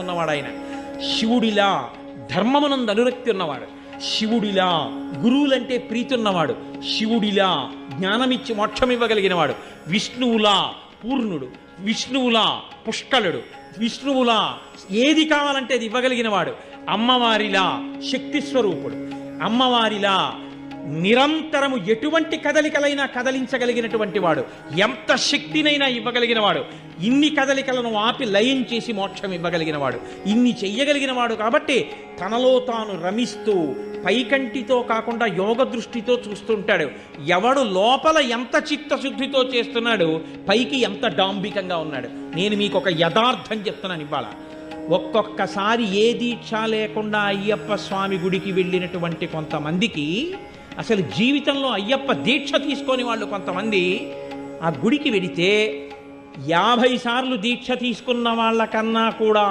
ఉన్నవాడు ఆయన. శివుడిలా ధర్మమునందు అనురక్తి ఉన్నవాడు, శివుడిలా గురువులంటే ప్రీతి ఉన్నవాడు, శివుడిలా జ్ఞానమిచ్చి మోక్షం ఇవ్వగలిగినవాడు, విష్ణువులా పూర్ణుడు, విష్ణువులా పుష్కలుడు, విష్ణువులా ఏది కావాలంటే అది ఇవ్వగలిగినవాడు, అమ్మవారిలా శక్తి స్వరూపుడు, అమ్మవారిలా నిరంతరము ఎటువంటి కదలికలైనా కదలించగలిగినటువంటి వాడు, ఎంత శక్తినైనా ఇవ్వగలిగిన వాడు, ఇన్ని కదలికలను ఆపి లయం చేసి మోక్షం ఇవ్వగలిగిన వాడు, ఇన్ని చెయ్యగలిగిన వాడు. కాబట్టి తనలో తాను రమిస్తూ పైకంటితో కాకుండా యోగ దృష్టితో చూస్తుంటాడు. ఎవడు లోపల ఎంత చిత్తశుద్ధితో చేస్తున్నాడు, పైకి ఎంత డాంబికంగా ఉన్నాడు. నేను మీకు ఒక యథార్థం చెప్తున్నాను ఇవాళ. ఒక్కొక్కసారి ఏ దీక్ష లేకుండా అయ్యప్ప స్వామి గుడికి వెళ్ళినటువంటి కొంతమందికి అసలు జీవితంలో అయ్యప్ప దీక్ష తీసుకొని వాళ్ళు కొంతమంది ఆ గుడికి వెడితే 50 సార్లు దీక్ష తీసుకున్న వాళ్ళకన్నా కూడా